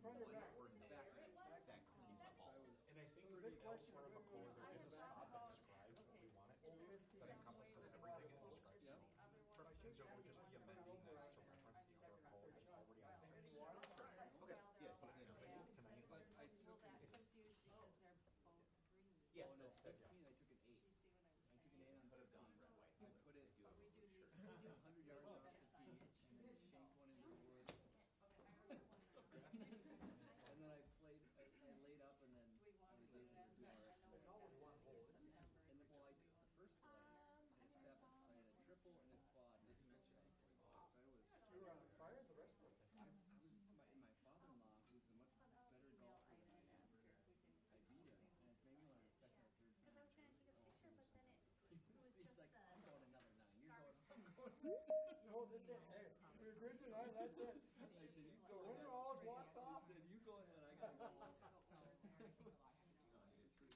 front or back? that cleans up all. And I think right now, sort of a code, there is a spot that describes what we want it to be, that encompasses everything and describes the production, so it would just be amending this to reference the other code that's already on the base. Okay, yeah, Tonight, but I still think it's, Confused because they're both green. yeah, Oh, no, that's 15, good. I took an 8. You see what I'm I took an saying? 8 on Put it down 15. red, white. I put it, But we do need. 100 yards off 15, and then shanked one into the woods. And then I played, I laid up, and then Do we want I to was do able to that? do I it. know we got it in September. And then, well, I did the first one, I had 7, so I had a triple and a quad, not to mention I had 40 bucks, so I was. You were on fire the rest of it. I was, my father-in-law, who's a much better golfer than I am, I beat him, and it's maybe like the second or third time. I was gonna take a picture, but then it was He's just like, the. I'm going another 9, you're going, I'm going. No, hey, we're agreed tonight, that's it. I said, you The go winner ahead. always walks I off. said, you go ahead, I gotta go. There's that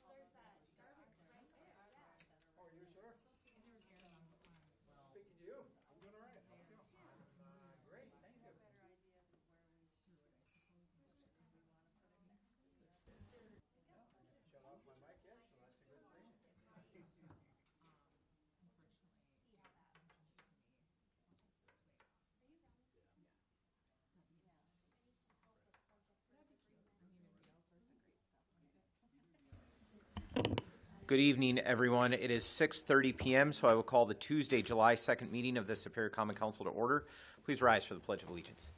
Starbucks right there, yeah. Oh, you sure? Speaking to you. I'm doing all right, how are you? Great, thank you. Better idea of where we should, because we want to put it next to the. Shut off my mic yet, so that's a good thing. Good evening, everyone. It is 6:30 p.m., so I will call the Tuesday, July 2nd meeting of the Superior Common Council to order. Please rise for the Pledge of Allegiance.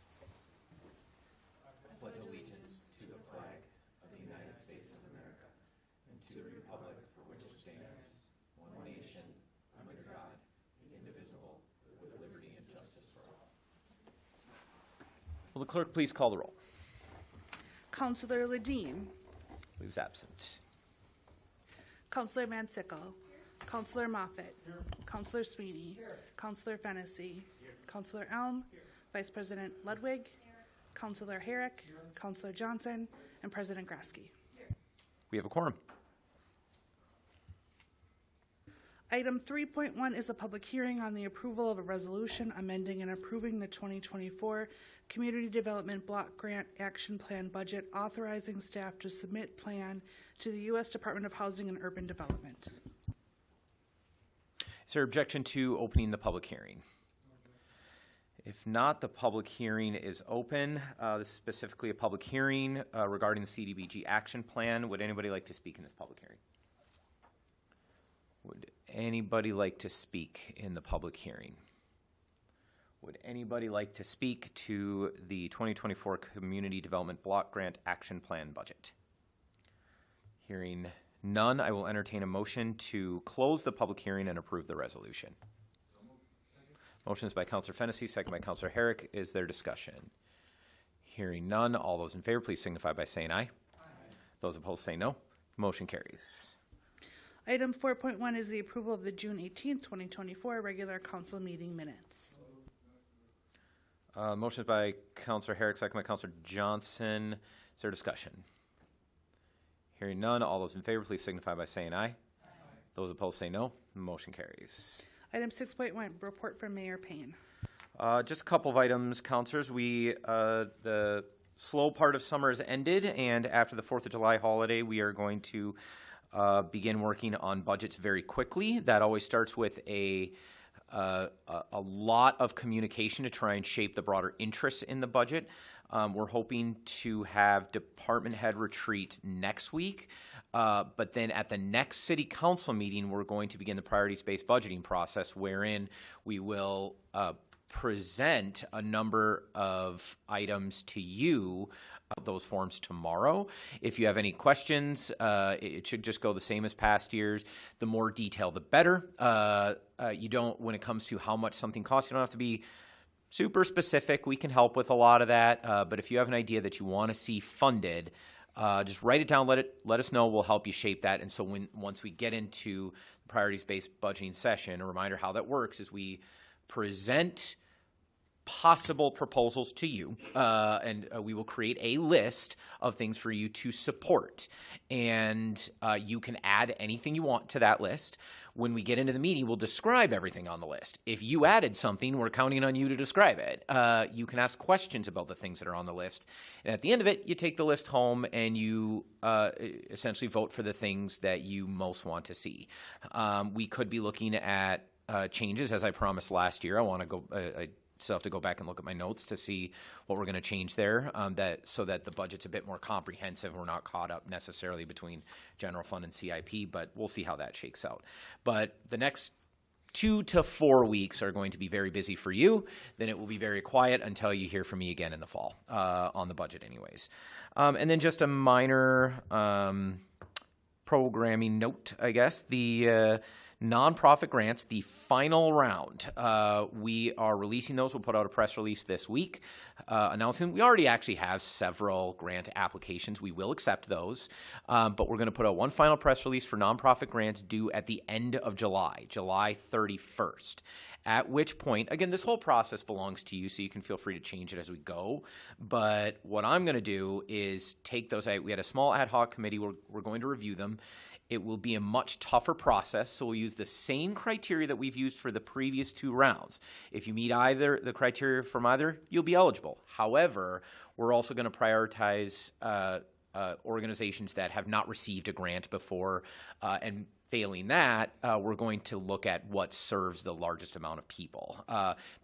I pledge allegiance to the flag of the United States of America and to the republic for which it stands, one nation, under God, indivisible, with liberty and justice for all. Will the clerk please call the roll? Councillor Ledeen, Who's absent? Councillor Mansickle, Councillor Moffett, Councillor Sweeney, Councillor Fennessy, Councillor Elm, Vice President Ludwig, Councillor Herrick, Councillor Johnson, and President Grasky. We have a quorum. Item 3.1 is a public hearing on the approval of a resolution amending and approving the 2024 Community Development Block Grant Action Plan budget, authorizing staff to submit plan to the U.S. Department of Housing and Urban Development. Is there objection to opening the public hearing? If not, the public hearing is open. This is specifically a public hearing regarding the CDBG action plan. Would anybody like to speak in this public hearing? Would anybody like to speak in the public hearing? Would anybody like to speak to the 2024 Community Development Block Grant Action Plan budget? Hearing none, I will entertain a motion to close the public hearing and approve the resolution. Motion is by Councillor Fennessy, second by Councillor Herrick. Is there discussion? Hearing none, all those in favor, please signify by saying aye. Aye. Those opposed say no. Motion carries. Item 4.1 is the approval of the June 18th, 2024 regular council meeting minutes. Motion by Councillor Herrick, second by Councillor Johnson. Is there discussion? Hearing none, all those in favor, please signify by saying aye. Aye. Those opposed say no. Motion carries. Item 6.1, report from Mayor Payne. Just a couple of items, councillors. The slow part of summer has ended, and after the 4th of July holiday, we are going to begin working on budgets very quickly. That always starts with a lot of communication to try and shape the broader interests in the budget. We're hoping to have department head retreat next week, but then at the next city council meeting, we're going to begin the priorities-based budgeting process, wherein we will present a number of items to you, those forms tomorrow. If you have any questions, it should just go the same as past years. The more detail, the better. You don't, when it comes to how much something costs, you don't have to be super specific. We can help with a lot of that. But if you have an idea that you want to see funded, just write it down, let us know. We'll help you shape that. And so once we get into the priorities-based budgeting session, a reminder how that works is we present possible proposals to you, and we will create a list of things for you to support. And you can add anything you want to that list. When we get into the meeting, we'll describe everything on the list. If you added something, we're counting on you to describe it. You can ask questions about the things that are on the list. And at the end of it, you take the list home and you essentially vote for the things that you most want to see. We could be looking at changes, as I promised last year. I still have to go back and look at my notes to see what we're going to change there, so that the budget's a bit more comprehensive. We're not caught up necessarily between general fund and CIP, but we'll see how that shakes out. But the next 2 to 4 weeks are going to be very busy for you. Then it will be very quiet until you hear from me again in the fall on the budget anyways. And then just a minor programming note, I guess. The nonprofit grants, the final round. We are releasing those. We'll put out a press release this week announcing. We already actually have several grant applications. We will accept those, but we're going to put out one final press release for nonprofit grants due at the end of July, July 31st. At which point, again, this whole process belongs to you, so you can feel free to change it as we go. But what I'm going to do is take those. We had a small ad hoc committee. We're going to review them. It will be a much tougher process, so we'll use the same criteria that we've used for the previous 2 rounds. If you meet either the criteria from either, you'll be eligible. However, we're also going to prioritize organizations that have not received a grant before, and failing that, we're going to look at what serves the largest amount of people.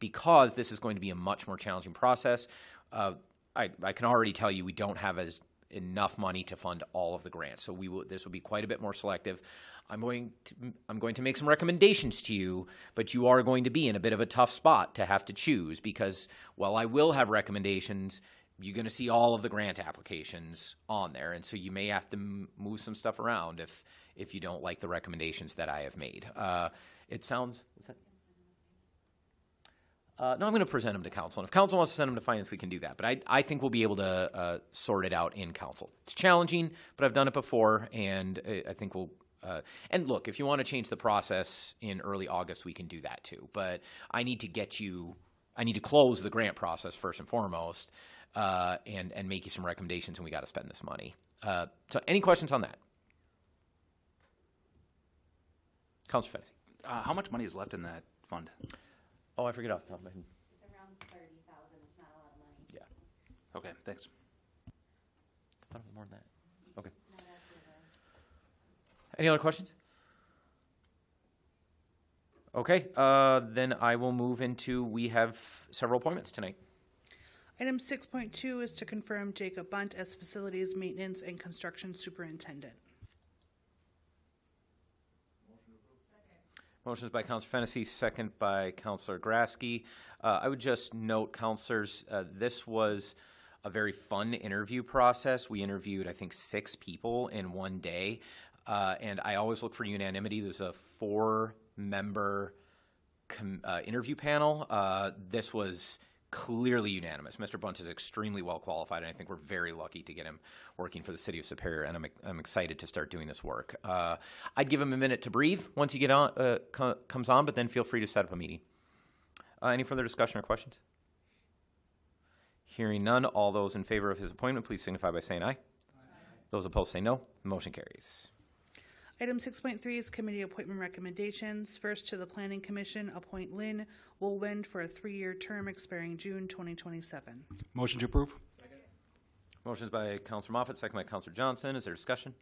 Because this is going to be a much more challenging process, I can already tell you we don't have enough money to fund all of the grants. So this will be quite a bit more selective. I'm going to make some recommendations to you, but you are going to be in a bit of a tough spot to have to choose, because while I will have recommendations, you're going to see all of the grant applications on there, and so you may have to move some stuff around if you don't like the recommendations that I have made. It sounds. What's that? No, I'm going to present them to council. And if council wants to send them to finance, we can do that. But I think we'll be able to sort it out in council. It's challenging, but I've done it before, and I think we'll and look, if you want to change the process in early August, we can do that too. But I need to close the grant process first and foremost, and make you some recommendations, and we got to spend this money. So any questions on that? Councilor Fennessy. How much money is left in that fund? Oh, I forget off the top of my head. It's around 30,000, it's not a lot of money. Yeah. Okay, thanks. I thought it was more than that. Okay. No, that's really Any other questions? Okay, then I will move into, we have several appointments tonight. Item 6.2 is to confirm Jacob Bunt as Facilities Maintenance and Construction Superintendent. Motions by Councilor Fennessy, second by Councilor Grasky. I would just note, councilors, this was a very fun interview process. We interviewed, I think, 6 people in one day, and I always look for unanimity. There's a 4-member interview panel. This was clearly unanimous. Mr. Bunt is extremely well qualified, and I think we're very lucky to get him working for the city of Superior, and I'm excited to start doing this work. I'd give him a minute to breathe once he comes on, but then feel free to set up a meeting. Any further discussion or questions? Hearing none, all those in favor of his appointment, please signify by saying aye. Aye. Those opposed say no. The motion carries. Item 6.3 is committee appointment recommendations. First, to the Planning Commission, appoint Lynn Woolwind for a 3-year term expiring June 2027. Motion to approve. Second. Motions by Councilor Moffett, second by Councilor Johnson. Is there discussion?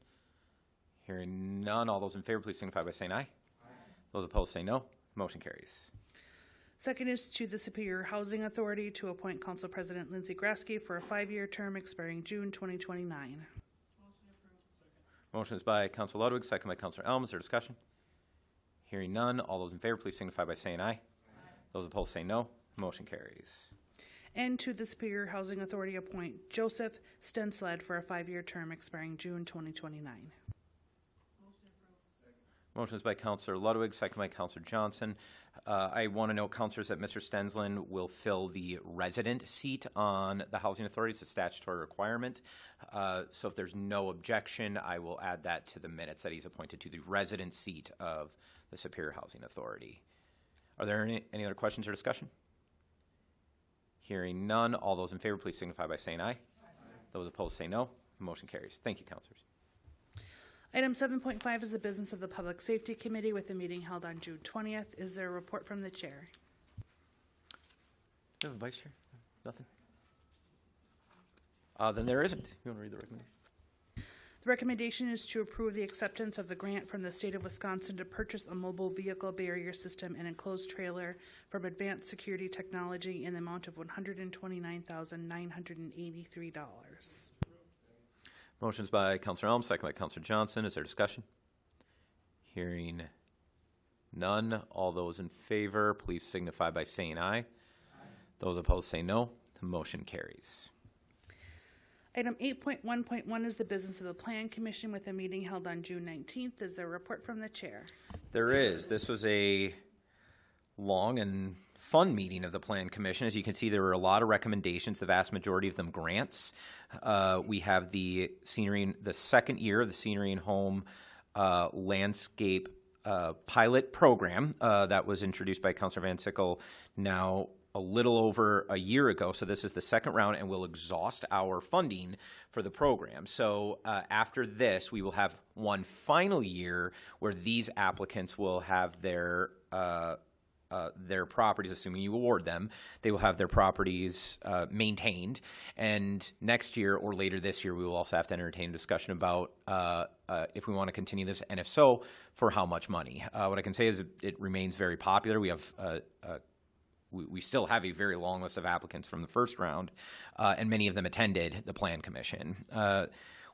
Hearing none, all those in favor, please signify by saying aye. Aye. Those opposed say no. Motion carries. Second is to the Superior Housing Authority to appoint Council President Lindsay Grasky for a 5-year term expiring June 2029. Motion is by Councilor Ludwig, second by Councilor Elm. Is there discussion? Hearing none, all those in favor, please signify by saying aye. Aye. Those opposed say no. Motion carries. And to the Superior Housing Authority, appoint Joseph Stensled for a 5-year term expiring June 2029. Motion is by Councilor Ludwig, second by Councilor Johnson. I want to note, councilors, that Mr. Stensland will fill the resident seat on the Housing Authority. It's a statutory requirement. So if there's no objection, I will add that to the minutes that he's appointed to the resident seat of the Superior Housing Authority. Are there any other questions or discussion? Hearing none, all those in favor, please signify by saying aye. Those opposed say no. The motion carries. Thank you, councilors. Item 7.5 is the business of the Public Safety Committee with a meeting held on June 20th. Is there a report from the chair? Do you have a vice chair? Nothing? Then there isn't. You want to read the recommendation? The recommendation is to approve the acceptance of the grant from the state of Wisconsin to purchase a mobile vehicle barrier system and enclosed trailer from Advanced Security Technology in the amount of $129,983. Motion's by Councilor Elm, second by Councilor Johnson. Is there discussion? Hearing none. All those in favor, please signify by saying aye. Those opposed say no. The motion carries. Item 8.1.1 is the business of the Plan Commission with a meeting held on June 19th. Is there a report from the chair? There is. This was a long and fun meeting of the Plan Commission. As you can see, there were a lot of recommendations, the vast majority of them grants. We have the second year of the Scenery and Home Landscape pilot program that was introduced by Councilor Van Sickle now a little over a year ago. So this is the second round and will exhaust our funding for the program. So after this, we will have one final year where these applicants will have their properties, assuming you award them, they will have their properties maintained. And next year or later this year, we will also have to entertain a discussion about if we want to continue this, and if so, for how much money. What I can say is it remains very popular. We have we still have a very long list of applicants from the first round, and many of them attended the Plan Commission.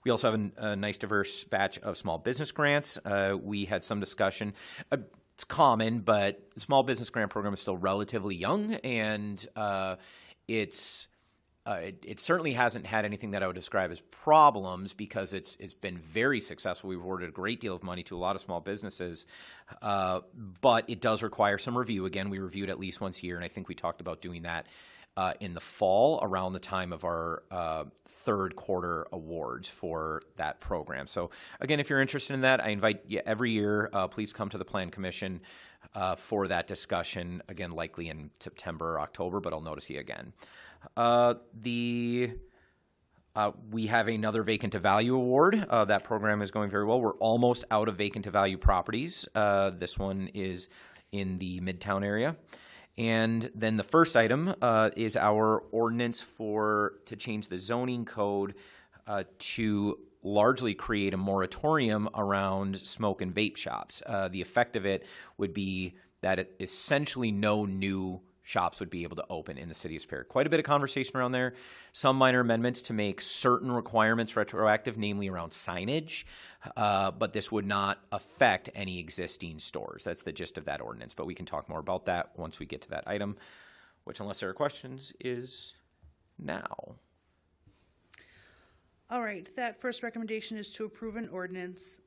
We also have a nice diverse batch of small business grants. We had some discussion. It's common, but the small business grant program is still relatively young, and it certainly hasn't had anything that I would describe as problems because it's been very successful. We've awarded a great deal of money to a lot of small businesses, but it does require some review. Again, we review it at least once a year, and I think we talked about doing that in the fall around the time of our third quarter awards for that program. So again, if you're interested in that, I invite you every year, please come to the Plan Commission for that discussion, again, likely in September or October, but I'll notice you again. We have another vacant to value award. That program is going very well. We're almost out of vacant to value properties. This one is in the Midtown area. And then the first item is our ordinance to change the zoning code to largely create a moratorium around smoke and vape shops. The effect of it would be that essentially no new shops would be able to open in the city of Superior. Quite a bit of conversation around there. Some minor amendments to make certain requirements retroactive, namely around signage, but this would not affect any existing stores. That's the gist of that ordinance, but we can talk more about that once we get to that item, which, unless there are questions, is now. All right, that first recommendation is to approve an ordinance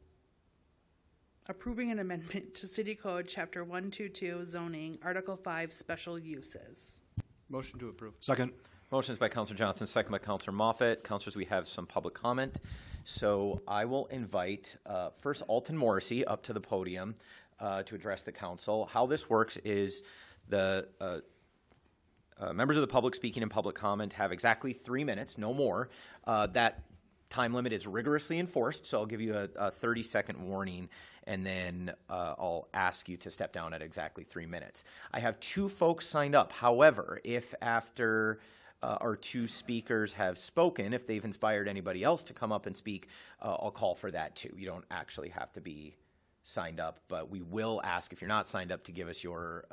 approving an amendment to City Code Chapter 122 Zoning, Article 5 Special Uses. Motion to approve. Second. Motion is by Councilor Johnson, second by Councilor Moffett. Councilors, we have some public comment. So I will invite first Alton Morrissey up to the podium to address the council. How this works is the members of the public speaking in public comment have exactly 3 minutes, no more. That time limit is rigorously enforced, so I'll give you a 30-second warning, and then I'll ask you to step down at exactly 3 minutes. I have 2 folks signed up. However, if after our 2 speakers have spoken, if they've inspired anybody else to come up and speak, I'll call for that too. You don't actually have to be signed up, but we will ask, if you're not signed up, to give us your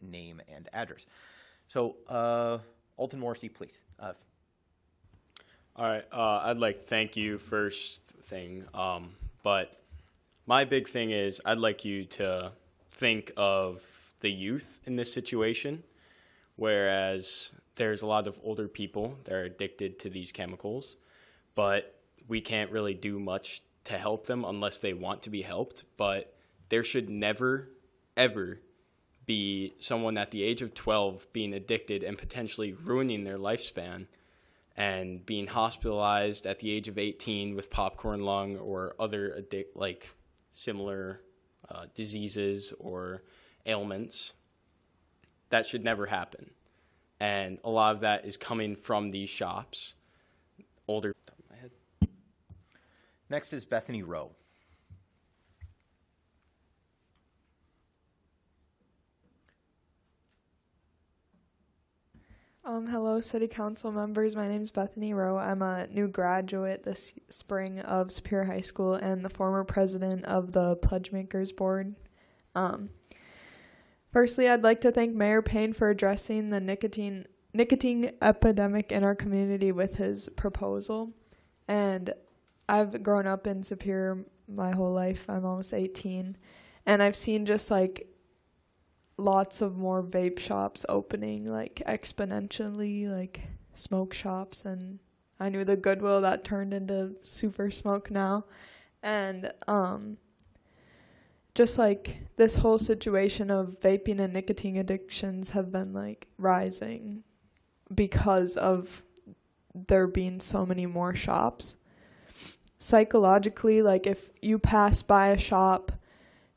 name and address. So, Alton Morrissey, please. All right, I'd like to thank you first thing, but my big thing is I'd like you to think of the youth in this situation, whereas there's a lot of older people that are addicted to these chemicals, but we can't really do much to help them unless they want to be helped. But there should never, ever be someone at the age of 12 being addicted and potentially ruining their lifespan and being hospitalized at the age of 18 with popcorn lung or other similar diseases or ailments. That should never happen. and a lot of that is coming from these shops. Older. Next is Bethany Rowe. Hello, City Council members. My name is Bethany Rowe. I'm a new graduate this spring of Superior High School and the former president of the Pledge Makers Board. Firstly, I'd like to thank Mayor Payne for addressing the nicotine epidemic in our community with his proposal. And I've grown up in Superior my whole life. I'm almost 18. And I've seen just like lots of more vape shops opening like exponentially, like smoke shops. And I knew the Goodwill that turned into Super Smoke now. And just like this whole situation of vaping and nicotine addictions have been like rising because of there being so many more shops. Psychologically, like if you pass by a shop,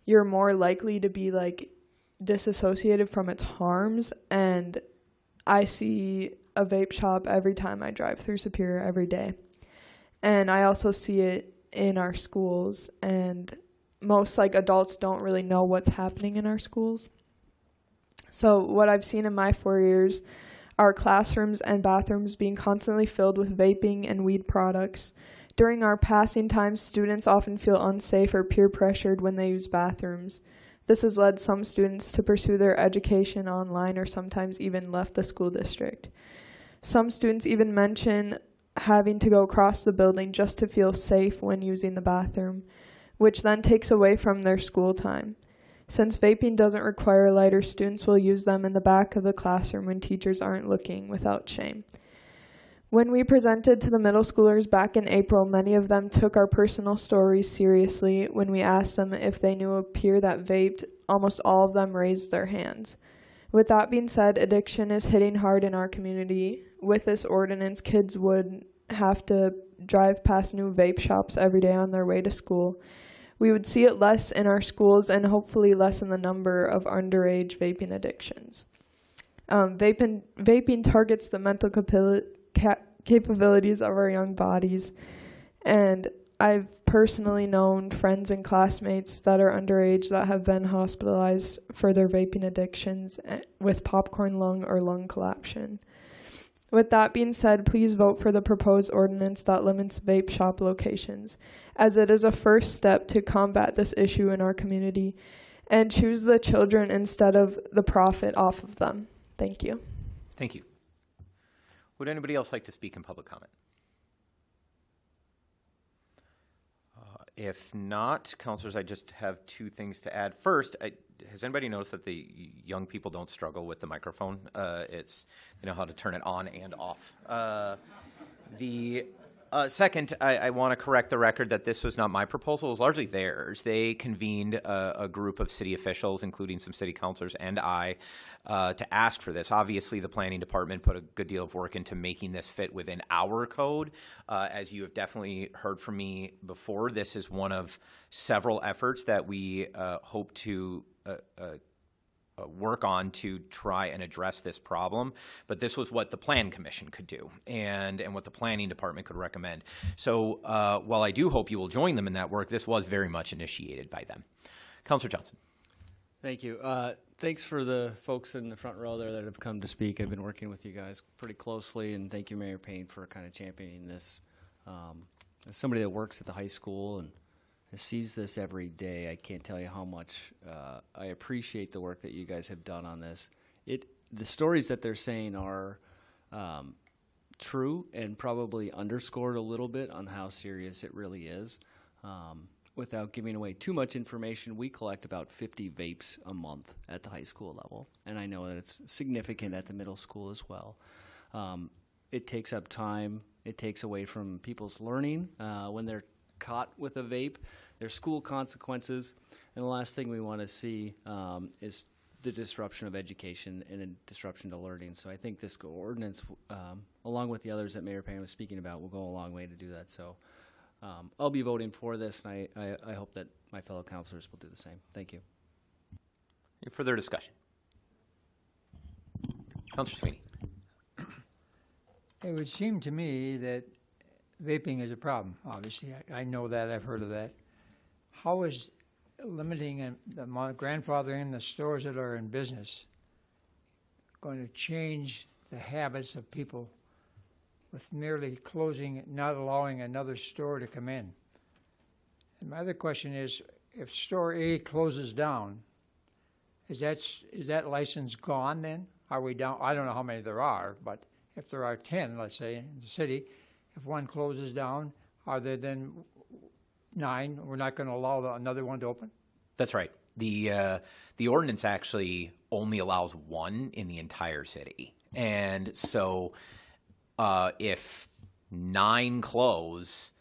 you're more likely to be like disassociated from its harms. And I see a vape shop every time I drive through Superior every day. And I also see it in our schools, and most like adults don't really know what's happening in our schools. So what I've seen in my 4 years are classrooms and bathrooms being constantly filled with vaping and weed products. During our passing times, students often feel unsafe or peer pressured when they use bathrooms. This has led some students to pursue their education online or sometimes even left the school district. Some students even mention having to go across the building just to feel safe when using the bathroom, which then takes away from their school time. Since vaping doesn't require a lighter, students will use them in the back of the classroom when teachers aren't looking without shame. When we presented to the middle schoolers back in April, many of them took our personal stories seriously. When we asked them if they knew a peer that vaped, almost all of them raised their hands. With that being said, addiction is hitting hard in our community. With this ordinance, kids would have to drive past new vape shops every day on their way to school. We would see it less in our schools and hopefully lessen the number of underage vaping addictions. Vaping targets the mental capabilities of our young bodies, and I've personally known friends and classmates that are underage that have been hospitalized for their vaping addictions with popcorn lung or lung collapsion. With that being said, please vote for the proposed ordinance that limits vape shop locations, as it is a first step to combat this issue in our community, and choose the children instead of the profit off of them. Thank you. Thank you. Would anybody else like to speak in public comment? If not, councilors, I just have two things to add. First, has anybody noticed that the young people don't struggle with the microphone? They know how to turn it on and off. Second, I want to correct the record that this was not my proposal. It was largely theirs. They convened a group of city officials, including some city councilors and I, to ask for this. Obviously, the planning department put a good deal of work into making this fit within our code. As you have definitely heard from me before, this is one of several efforts that we hope to work on to try and address this problem, but this was what the Plan Commission could do and what the Planning Department could recommend. So while I do hope you will join them in that work, this was very much initiated by them. Councilor Johnson. Thank you. Thanks for the folks in the front row there that have come to speak. I've been working with you guys pretty closely, and thank you, Mayor Payne, for kind of championing this. As somebody that works at the high school and sees this every day, I can't tell you how much I appreciate the work that you guys have done on this. The stories that they're saying are true and probably underscored a little bit on how serious it really is. Without giving away too much information, we collect about 50 vapes a month at the high school level, and I know that it's significant at the middle school as well. It takes up time. It takes away from people's learning when they're caught with a vape. There's school consequences, and the last thing we want to see is the disruption of education and a disruption to learning. So I think this ordinance, along with the others that Mayor Payne was speaking about, will go a long way to do that. So I'll be voting for this, and I hope that my fellow councilors will do the same. Thank you. Any further discussion? Councilor Sweeney. It would seem to me that vaping is a problem, obviously. I know that, I've heard of that. How is limiting the amount of grandfathering in the stores that are in business going to change the habits of people with merely closing, not allowing another store to come in? And my other question is, if store A closes down, is that license gone then? Are we down? I don't know how many there are, but if there are 10, let's say, in the city, if one closes down, are there then 9? We're not going to allow another one to open? That's right. The ordinance actually only allows 1 in the entire city. And so if 9 close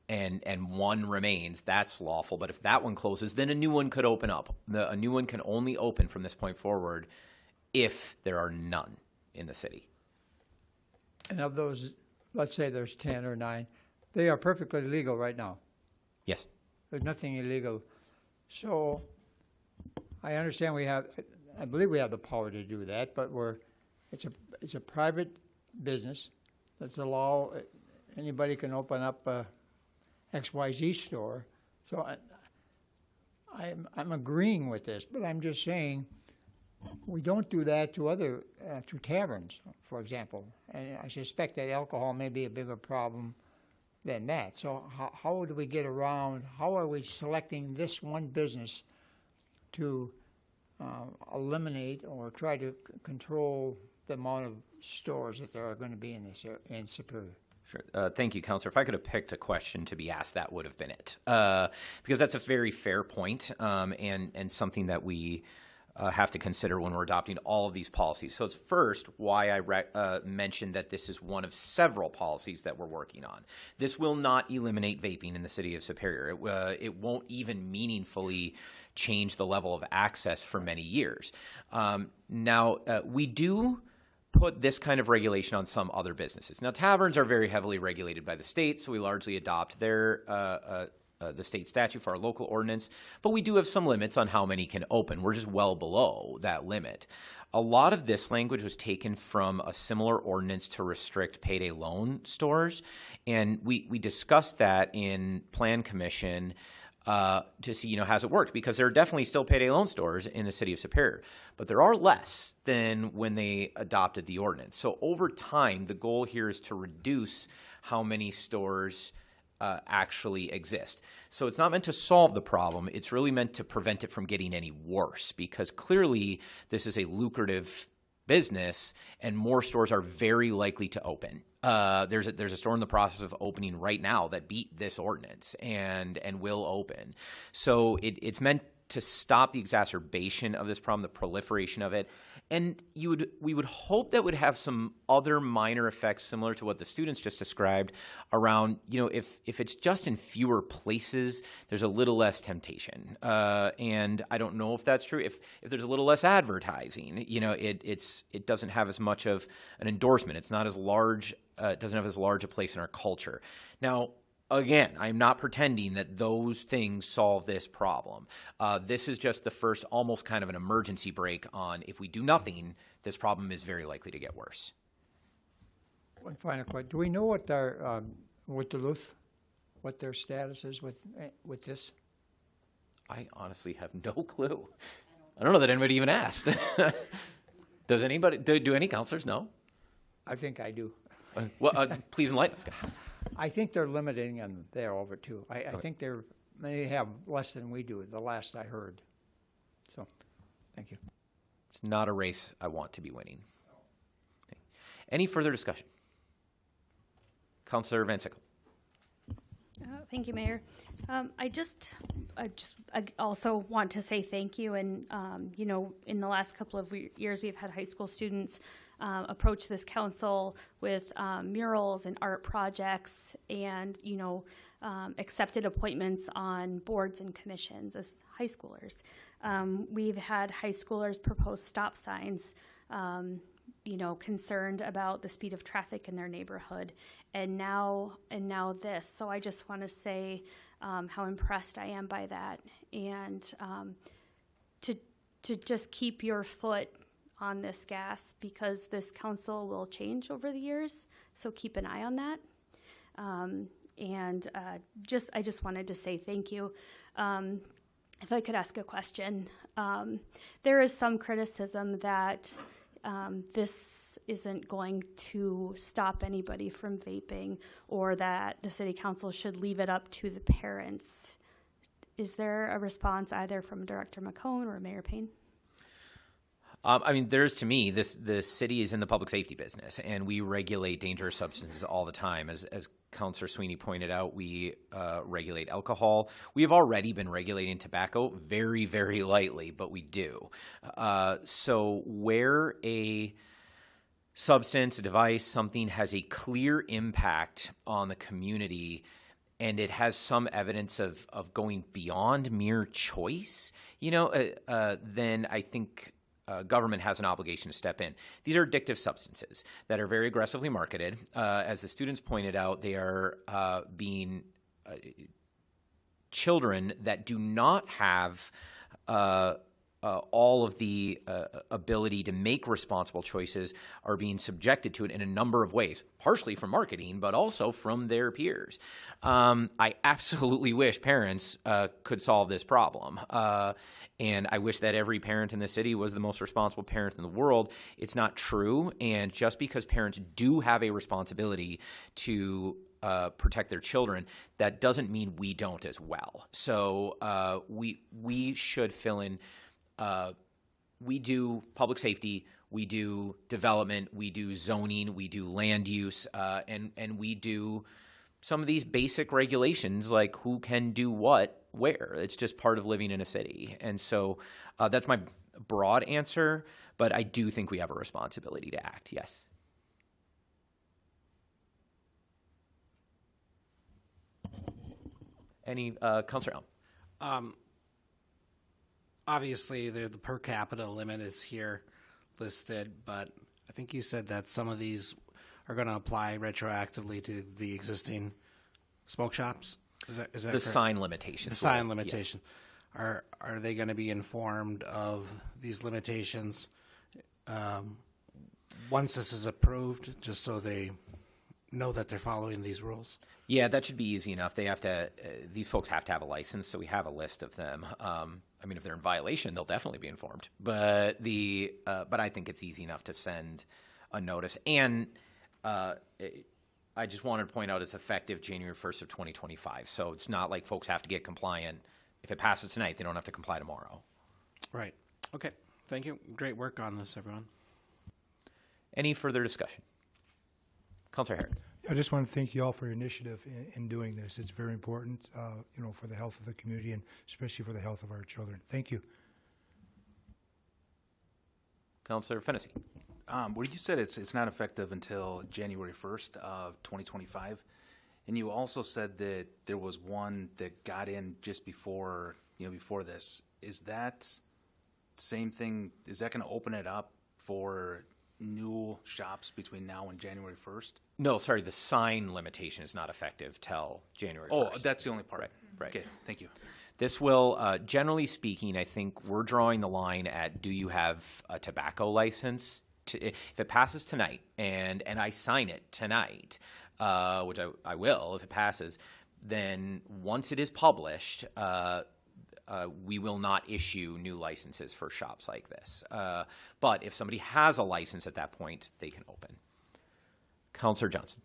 and 1 remains, that's lawful. But if that one closes, then a new one could open up. A new one can only open from this point forward if there are none in the city. And of those, let's say there's 10 or 9, they are perfectly legal right now. Yes. There's nothing illegal. So I understand I believe we have the power to do that, but it's a private business. Let's allow anybody can open up a XYZ store. So I'm agreeing with this, but I'm just saying we don't do that to other to taverns, for example. And I suspect that alcohol may be a bigger problem than that. So how do we get around? How are we selecting this one business to eliminate or try to control the amount of stores that there are going to be in Superior? Sure. Thank you, Counselor. If I could have picked a question to be asked, that would have been it. Because that's a very fair point, and something that we have to consider when we're adopting all of these policies. So it's first why I mentioned that this is one of several policies that we're working on. This will not eliminate vaping in the city of Superior. It won't even meaningfully change the level of access for many years. Now, we do put this kind of regulation on some other businesses. Now, taverns are very heavily regulated by the state, so we largely adopt their the state statute for our local ordinance, but we do have some limits on how many can open. We're just well below that limit. A lot of this language was taken from a similar ordinance to restrict payday loan stores, and we discussed that in Plan Commission to see, has it worked? Because there are definitely still payday loan stores in the city of Superior, but there are less than when they adopted the ordinance. So over time, the goal here is to reduce how many stores actually exist. So it's not meant to solve the problem. It's really meant to prevent it from getting any worse, because clearly this is a lucrative business and more stores are very likely to open. There's a store in the process of opening right now that beat this ordinance and will open. So it's meant to stop the exacerbation of this problem, the proliferation of it. And we would hope that would have some other minor effects similar to what the students just described around, if it's just in fewer places, there's a little less temptation. And I don't know if that's true. If there's a little less advertising, it doesn't have as much of an endorsement. It's not as large. It doesn't have as large a place in our culture. Now, again, I'm not pretending that those things solve this problem. This is just the first almost kind of an emergency brake on if we do nothing, this problem is very likely to get worse. One final question. Do we know what with Duluth, what their status is with this? I honestly have no clue. I don't know that anybody even asked. Does anybody, do any counselors know? I think I do. Please enlighten us. I think they're limiting them there over too. I think they have less than we do, the last I heard. So, thank you. It's not a race I want to be winning. Okay. Any further discussion? Councillor Van Sickle. Thank you, Mayor. I also want to say thank you. And, in the last couple of years, we've had high school students approach this council with murals and art projects and, accepted appointments on boards and commissions as high schoolers. We've had high schoolers propose stop signs, concerned about the speed of traffic in their neighborhood, and now this. So I just want to say how impressed I am by that, and to just keep your foot on this gas because this council will change over the years. So keep an eye on that. I just wanted to say thank you. If I could ask a question, there is some criticism that this isn't going to stop anybody from vaping, or that the city council should leave it up to the parents. Is there a response either from Director McCone or Mayor Payne? I mean, the city is in the public safety business, and we regulate dangerous substances all the time. As Councilor Sweeney pointed out, we regulate alcohol. We have already been regulating tobacco very, very lightly, but we do. So where a substance, a device, something has a clear impact on the community, and it has some evidence of going beyond mere choice, then I think government has an obligation to step in. These are addictive substances that are very aggressively marketed. As the students pointed out, they are being children that do not have all of the ability to make responsible choices are being subjected to it in a number of ways, partially from marketing, but also from their peers. I absolutely wish parents could solve this problem. And I wish that every parent in the city was the most responsible parent in the world. It's not true. And just because parents do have a responsibility to protect their children, that doesn't mean we don't as well. So we should fill in. We do public safety, we do development, we do zoning, we do land use, and we do some of these basic regulations like who can do what where. It's just part of living in a city. And so that's my broad answer, but I do think we have a responsibility to act, yes. Any, Councilor Allen? Obviously, the per capita limit is here listed, but I think you said that some of these are going to apply retroactively to the existing smoke shops. Is that the correct? Sign limitations? The sign limitation. Yes. Are they going to be informed of these limitations once this is approved, just so they know that they're following these rules? Yeah, that should be easy enough. They have to. These folks have to have a license, so we have a list of them. I mean, if they're in violation, they'll definitely be informed. But I think it's easy enough to send a notice. And I just wanted to point out it's effective January 1st of 2025. So it's not like folks have to get compliant. If it passes tonight, they don't have to comply tomorrow. Right. Okay. Thank you. Great work on this, everyone. Any further discussion? Councilor Harrod. I just want to thank you all for your initiative in doing this. It's very important, for the health of the community and especially for the health of our children. Thank you. Councilor Fennessy. Where you said it's not effective until January 1st of 2025, and you also said that there was one that got in just before this. Is that same thing? Is that going to open it up for new shops between now and January 1st? No, sorry, the sign limitation is not effective till January 1st. Oh, that's the only part. Right. Okay, thank you. This will, generally speaking, I think we're drawing the line at, do you have a tobacco license? If it passes tonight and I sign it tonight, which I will if it passes, then once it is published, we will not issue new licenses for shops like this. But if somebody has a license at that point, they can open. Councilor Johnson.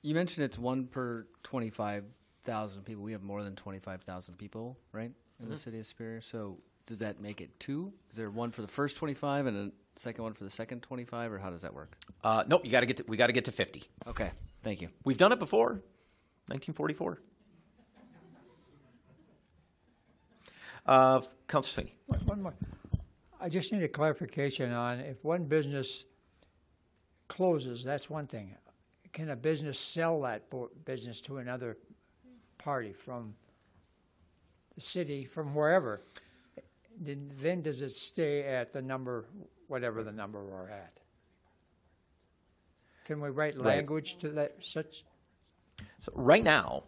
You mentioned it's 1 per 25,000 people. We have more than 25,000 people, right, in the city of Superior. So does that make it 2? Is there one for the first 25 and a second one for the second 25, or how does that work? Nope. We got to get to 50. Okay. Thank you. We've done it before, 1944. Councilor Sweeney. One more. I just need a clarification on if one business closes, that's one thing. Can a business sell that business to another party from the city, from wherever? Then does it stay at the number, whatever the number we're at? Can we write language to that such? So right now,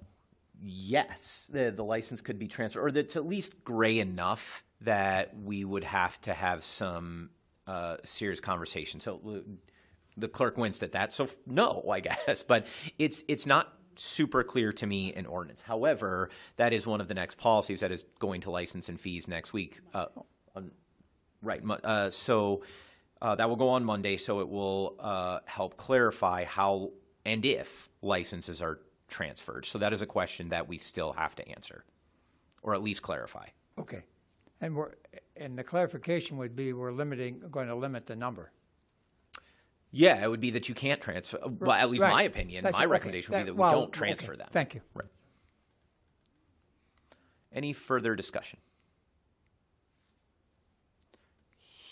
yes, the license could be transferred, or it's at least gray enough that we would have to have some serious conversation. So the clerk winced at that. So no, I guess, but it's not super clear to me in ordinance. However, that is one of the next policies that is going to license and fees next week. So that will go on Monday. So it will help clarify how and if licenses are transferred. So that is a question that we still have to answer, or at least clarify. Okay. And the clarification would be going to limit the number. Yeah, it would be that you can't transfer. Well, at least Right. my opinion, That's my okay. recommendation would be that we Well, don't transfer okay. them. Thank you. Right. Any further discussion?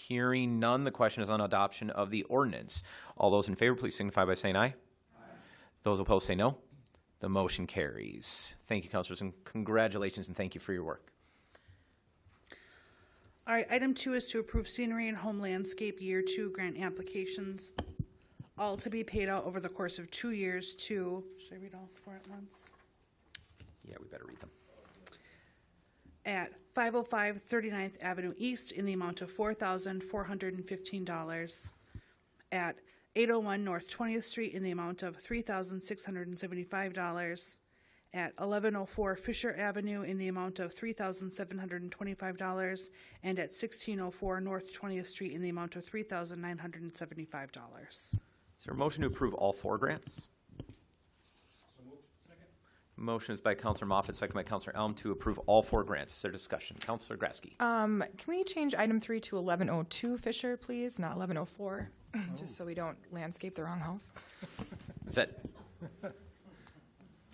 Hearing none, the question is on adoption of the ordinance. All those in favor, please signify by saying aye. Those opposed say no. The motion carries. Thank you, councilors, and congratulations, and thank you for your work. All right, item 2 is to approve scenery and home landscape year 2 grant applications, all to be paid out over the course of 2 years to, should I read all 4 at once? Yeah, we better read them. At 505 39th Avenue East in the amount of $4,415. At 801 North 20th Street in the amount of $3,675. At 1104 Fisher Avenue in the amount of $3,725, and at 1604 North 20th Street in the amount of $3,975. Is there a motion to approve all 4 grants? Motion is by Councilor Moffitt, second by Councilor Elm, to approve all 4 grants. Is there discussion? Councilor Grasky. Can we change item 3 to 1102 Fisher, please, not 1104, just so we don't landscape the wrong house? Is that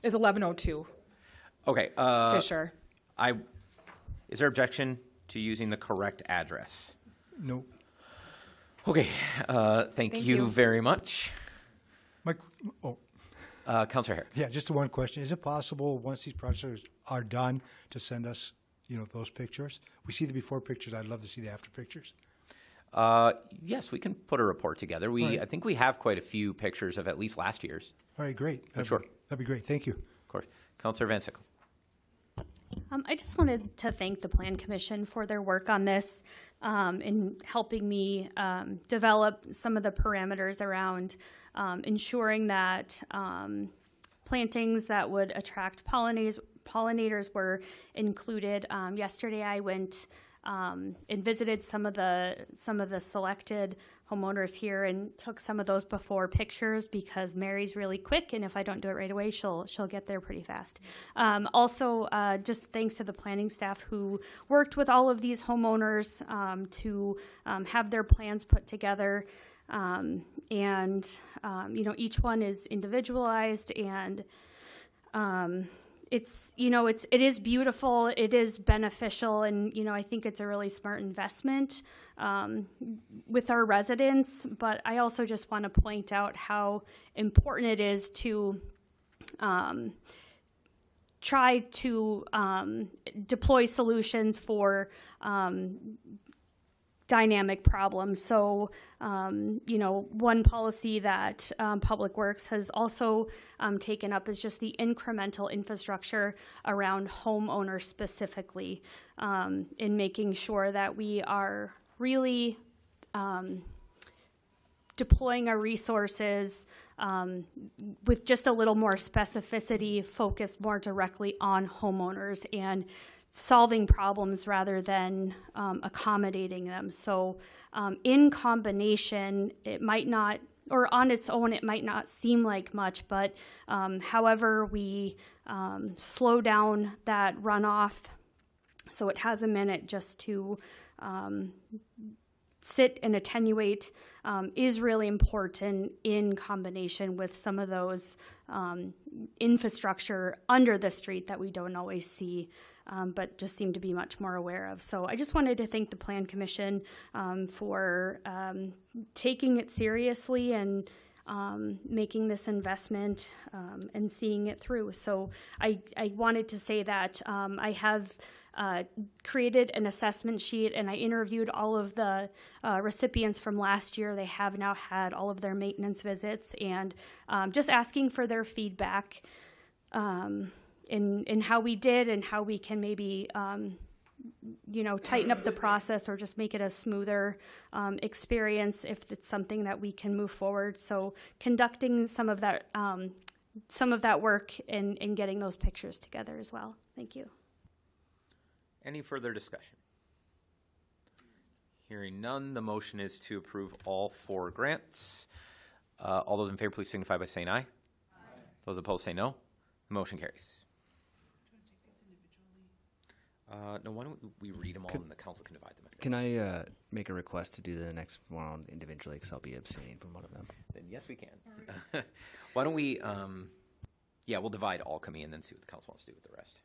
It's 1102 okay? Fisher. Is there objection to using the correct address? No. Okay. Thank you very much, Councilor Hare. Yeah, just one question. Is it possible, once these projects are done, to send us, those pictures? We see the before pictures. I'd love to see the after pictures. Yes, we can put a report together. Right. I think we have quite a few pictures of at least last year's. All right, great. Sure. That'd be great. Thank you. Of course. Councilor Van Sickle. I just wanted to thank the Plan Commission for their work on this in helping me develop some of the parameters around ensuring that plantings that would attract pollinators were included. Yesterday I went and visited some of the selected homeowners here and took some of those before pictures because Mary's really quick, and if I don't do it right away, she'll get there pretty fast. Also, just thanks to the planning staff who worked with all of these homeowners to have their plans put together. Each one is individualized, and it is beautiful, it is beneficial, and I think it's a really smart investment with our residents. But I also just want to point out how important it is to try to deploy solutions for dynamic problems. So, one policy that Public Works has also taken up is just the incremental infrastructure around homeowners specifically, in making sure that we are really deploying our resources with just a little more specificity, focused more directly on homeowners and solving problems rather than accommodating them. So in combination, it might not, or on its own, it might not seem like much, but however we slow down that runoff so it has a minute just to sit and attenuate is really important in combination with some of those infrastructure under the street that we don't always see, but just seem to be much more aware of. So I just wanted to thank the Plan Commission for taking it seriously and making this investment and seeing it through. So I wanted to say that I have created an assessment sheet, and I interviewed all of the recipients from last year. They have now had all of their maintenance visits, and just asking for their feedback in how we did and how we can maybe tighten up the process or just make it a smoother experience if it's something that we can move forward. So conducting some of that work and getting those pictures together as well. Thank you. Any further discussion? Hearing none, the motion is to approve all 4 grants. All those in favor, please signify by saying aye. Aye. Those opposed say no. The motion carries. No, why don't we read them all and the council can divide them? Can I make a request to do the next one individually, because I'll be abstaining from one of them? Then yes, we can. Why don't we, we'll divide alchemy and then see what the council wants to do with the rest.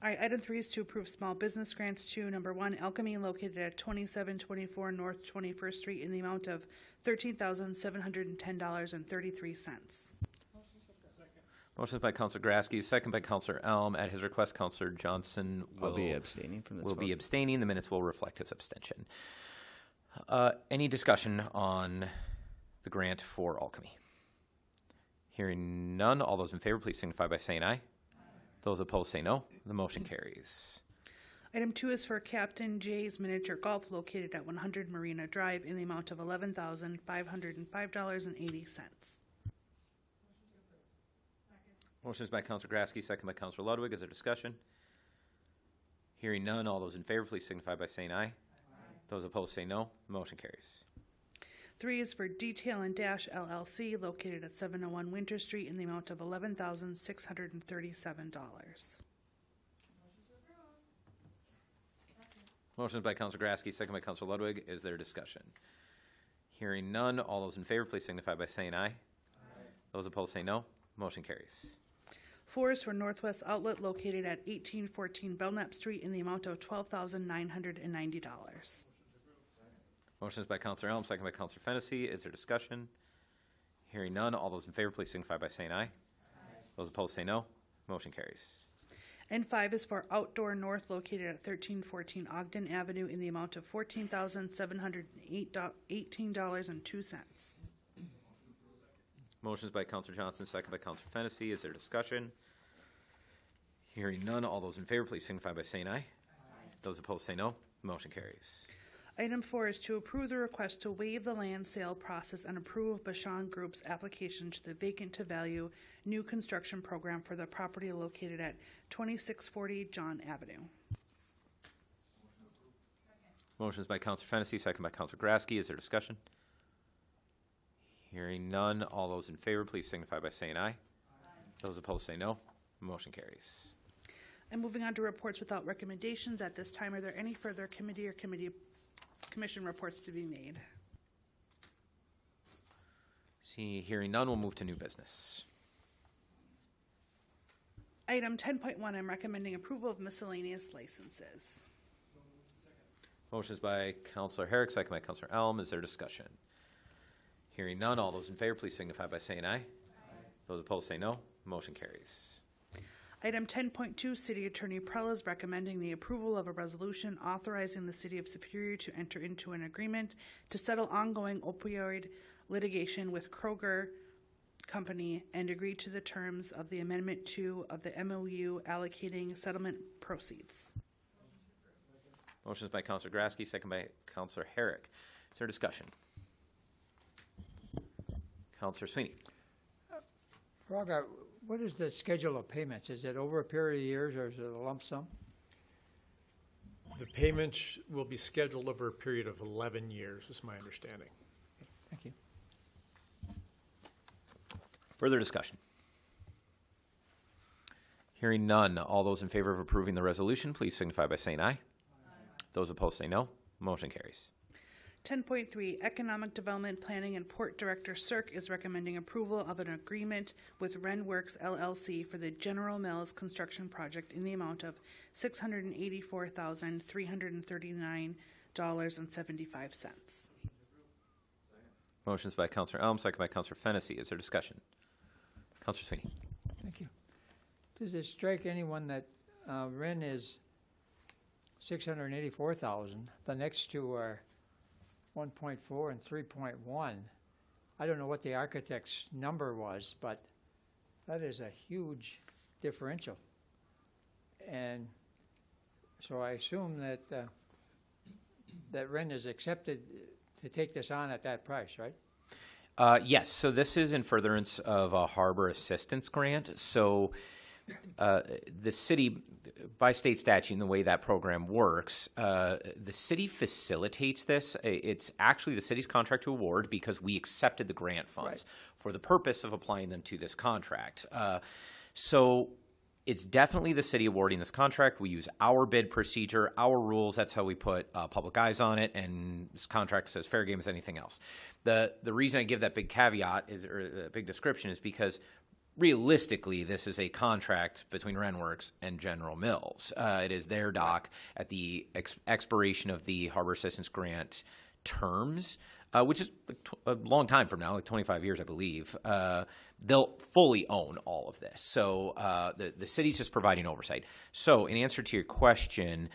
All right, item 3 is to approve small business grants to number 1, Alchemy, located at 2724 North 21st Street in the amount of $13,710.33. Motion by Councilor Grasky, second by Councilor Elm. At his request, Councilor Johnson will be abstaining from this. Will be abstaining. The minutes will reflect his abstention. Any discussion on the grant for alchemy? Hearing none, all those in favor, please signify by saying aye. Those opposed say no. The motion carries. Item 2 is for Captain Jay's Miniature Golf, located at 100 Marina Drive in the amount of $11,505.80. Motion is by Councilor Grasky, second by Councilor Ludwig. Is there discussion? Hearing none, all those in favor, please signify by saying aye. Aye. Those opposed say no. The motion carries. 3 is for Detail and Dash LLC, located at 701 Winter Street in the amount of $11,637. Motion is by Councilor Grasky, second by Councilor Ludwig. Is there discussion? Hearing none, all those in favor, please signify by saying aye. Aye. Those opposed say no. Motion carries. 4 is for Northwest Outlet, located at 1814 Belknap Street in the amount of $12,990. Motion is by Councilor Elm, second by Councilor Fennessy. Is there discussion? Hearing none, all those in favor, please signify by saying aye. Aye. Those opposed say no. Motion carries. And 5 is for Outdoor North, located at 1314 Ogden Avenue in the amount of $14,718.02. Motion is by Councilor Johnson, second by Councilor Fennessy. Is there discussion? Hearing none, all those in favor, please signify by saying aye. Aye. Those opposed say no. Motion carries. Item 4 is to approve the request to waive the land sale process and approve Bashan Group's application to the vacant to value new construction program for the property located at 2640 John Avenue. Motion is by Councilor Fennessy, second by Councilor Grasky. Is there discussion? Hearing none, all those in favor, please signify by saying aye. Aye. Those opposed say no. Motion carries. And moving on to reports without recommendations, at this time, are there any further committee or commission reports to be made? Hearing none, we'll move to new business. Item 10.1, I'm recommending approval of miscellaneous licenses. Motion is by Councilor Herrick, second by Councilor Elm. Is there discussion? Hearing none, all those in favor, please signify by saying aye. Aye. Those opposed say no. Motion carries. Item 10.2, City Attorney Prell is recommending the approval of a resolution authorizing the City of Superior to enter into an agreement to settle ongoing opioid litigation with Kroger Company and agree to the terms of the Amendment 2 of the MOU allocating settlement proceeds. Motion is by Councilor Grasky, second by Councilor Herrick. Is there discussion? Councilor Sweeney. Raga, what is the schedule of payments? Is it over a period of years or is it a lump sum? The payments will be scheduled over a period of 11 years, is my understanding. Thank you. Further discussion? Hearing none, all those in favor of approving the resolution, please signify by saying aye. Aye. Those opposed say no. Motion carries. 10.3, Economic Development Planning and Port Director Cirque is recommending approval of an agreement with RenWorks LLC for the General Mills construction project in the amount of $684,339.75. Motion is by Councilor Elm, second by Councilor Fennessy. Is there discussion? Councilor Sweeney. Thank you. Does it strike anyone that Ren is $684,000? The next two are 1.4 and 3.1. I don't know what the architect's number was, but that is a huge differential. And So I assume that, that Ren is accepted to take this on at that price, right? Yes, so this is in furtherance of a harbor assistance grant. So the city, by state statute and the way that program works, the city facilitates this. It's actually the city's contract to award because we accepted the grant funds for the purpose of applying them to this contract. So it's definitely the city awarding this contract. We use our bid procedure, our rules. That's how we put public eyes on it, and this contract says fair game as anything else. The reason I give that big caveat is, or a big description, is because realistically, this is a contract between RenWorks and General Mills. It is their dock at the expiration of the Harbor Assistance Grant terms, which is a long time from now, like 25 years, I believe. They'll fully own all of this. So the city's just providing oversight. So in answer to your question,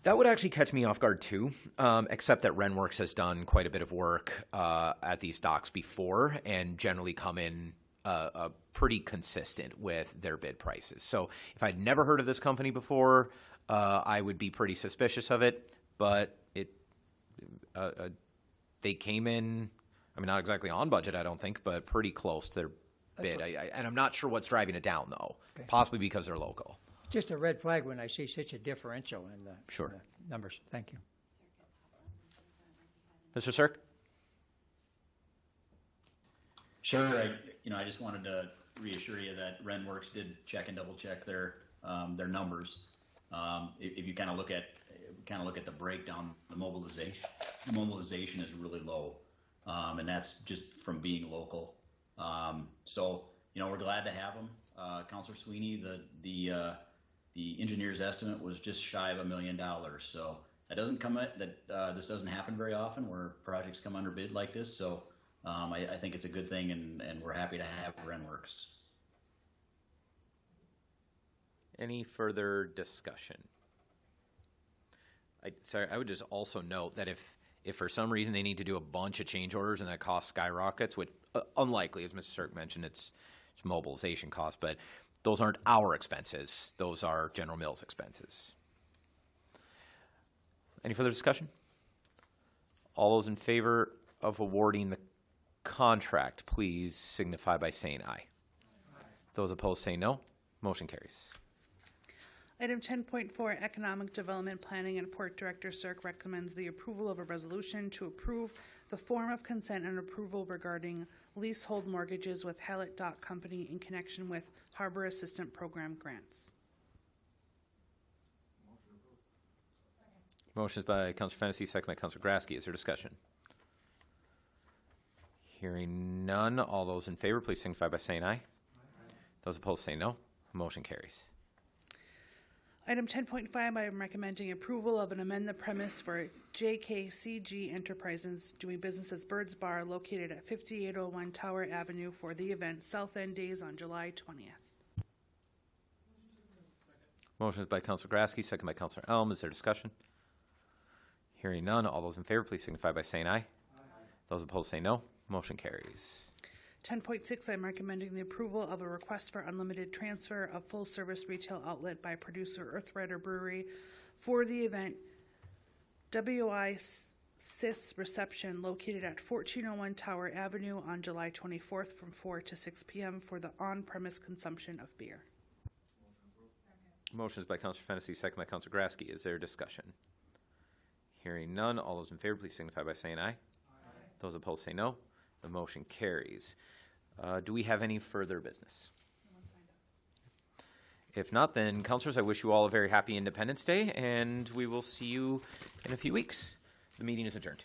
that would actually catch me off guard too, except that RenWorks has done quite a bit of work at these docks before and generally come in pretty consistent with their bid prices. So if I'd never heard of this company before, I would be pretty suspicious of it, but they came in, I mean, not exactly on budget, I don't think, but pretty close to their bid. And I'm not sure what's driving it down, though, possibly because they're local. Just a red flag when I see such a differential in the, Sure. in the numbers. Thank you. Mr. Cirque? Sure. I just wanted to reassure you that RenWorks did check and double check their numbers. If you kind of look at the breakdown, the mobilization is really low, and that's just from being local. So we're glad to have them. Councilor Sweeney, the engineer's estimate was just shy of $1 million. So that this doesn't happen very often where projects come under bid like this. So I think it's a good thing, and we're happy to have RenWorks. Any further discussion? I would just also note that if for some reason they need to do a bunch of change orders and that cost skyrockets, which unlikely, as Mr. Cirque mentioned, it's mobilization costs, but those aren't our expenses. Those are General Mills expenses. Any further discussion? All those in favor of awarding the contract, please signify by saying aye. Those opposed say no. Motion carries. Item 10.4, Economic Development Planning and Port Director Cirque recommends the approval of a resolution to approve the form of consent and approval regarding leasehold mortgages with Hallett Dock Company in connection with Harbor Assistant Program grants. Motion is by Councilor Fennessy, second by Councilor Grasky. Is there discussion? Hearing none, all those in favor, please signify by saying aye. Those opposed say no. Motion carries. Item 10.5, I am recommending approval of an amend the premise for JKCG Enterprises doing business as Bird's Bar located at 5801 Tower Avenue for the event South End Days on July 20th. Motion is by Councilor Grasky, second by Councilor Elm. Is there discussion? Hearing none, all those in favor, please signify by saying aye. Those opposed say no. Motion carries. 10.6, I'm recommending the approval of a request for unlimited transfer of full-service retail outlet by producer Earthrider Brewery for the event WICIS Reception located at 1401 Tower Avenue on July 24th from 4 to 6 p.m. for the on-premise consumption of beer. Motion is by Councilor Fennessy, second by Councilor Grasky. Is there discussion? Hearing none, all those in favor, please signify by saying aye. Those opposed say no. The motion carries. Do we have any further business? If not, then, councilors, I wish you all a very happy Independence Day, and we will see you in a few weeks. The meeting is adjourned.